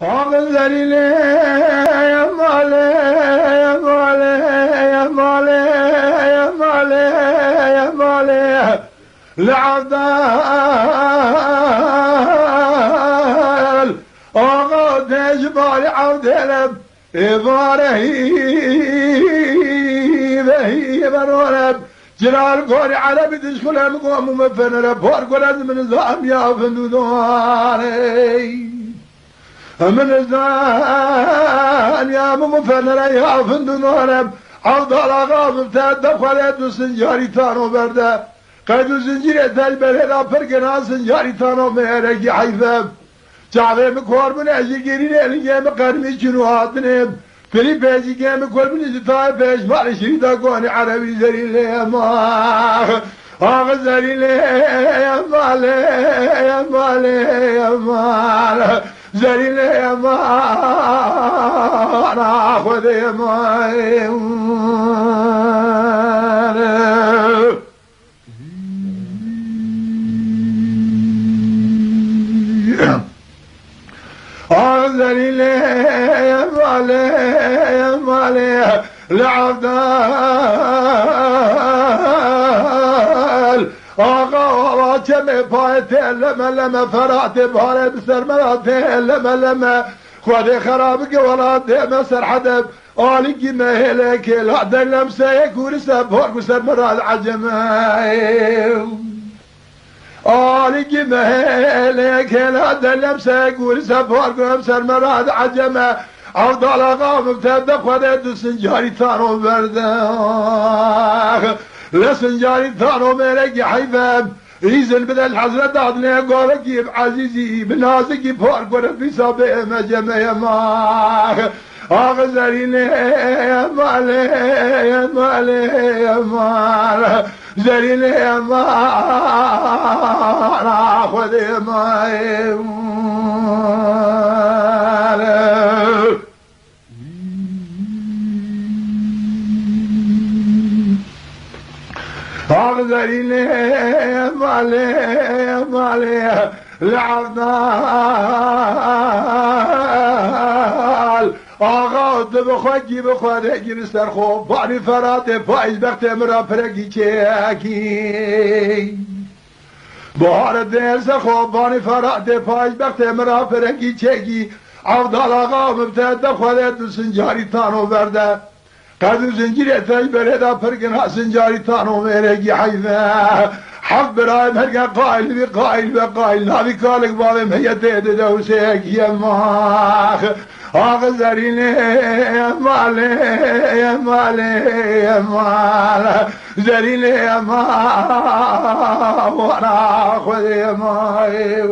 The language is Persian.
آق زلیله یا ماله یا ماله یا ماله یا ماله یا ماله لعبدال آقا تجبال عودلب إبارهي بهي برولب جلال قوري عربي تشكل مقوم مفنر بور قرد من زعم يا فندواني من الزمان يا مفنر يا فندوانب عبد الله غاضب تدخل يد سنجاري تانو برده قيد زنجير تلبل لا فرقنا سنجاري تانو مهرقي حيثب جاوه مكوار من اجي گيرين الگه مقرمي جنوهاتنب فلي بيجي گه مكوار من ازتاء بيش مالي شريطا قواني عربي زريل يا ماخ آغ زريل يا مالي يا مالي يا مال زريل يا مال اخذ يا مال زليل يا مالي يا مالي لعبدال آقا چمه پایته لما فرات باره بسر مراته لما خود خراب که ولاده مسر حدب آلی که مهلک لعده لمسه کورسه بار بسر مراد عجمه آلی که مهلک لعده لمسه کورسه بار بسر مراد عجمه عبدال آقا مبتده خود دو سنجاری تانو برده لسنجاری تانو مرگی حیفم ایزن بدل حضرت عدنه گارگی عزیزی بنازگی پار کنه فی سابه مجمع ماخ آق زرینه یا ماله یا ماله یا مال زرینه یا مال خود مال آق زرینه یا ماله یا ماله لعبدال آقا تو بخواهی بخواه گیر سر خوب بانی فرات پایز بخت مرا پرگی چکی بحار دیر سر خوب بانی فرات پایز بخت مرا پرگی چکی عبدال آقا مبتد خودت تو سنجاری تانو برده قدر زنجير تجبر هذا فرقنا سنجاري تانو ميرقي حيثا حق برايم هرقا قائل بقائل نابي قالك بابم هي تهد دوسيك يا ماخ آغ زريني يا مالي يا مالي يا مال زريني يا مال وانا خذ يا مال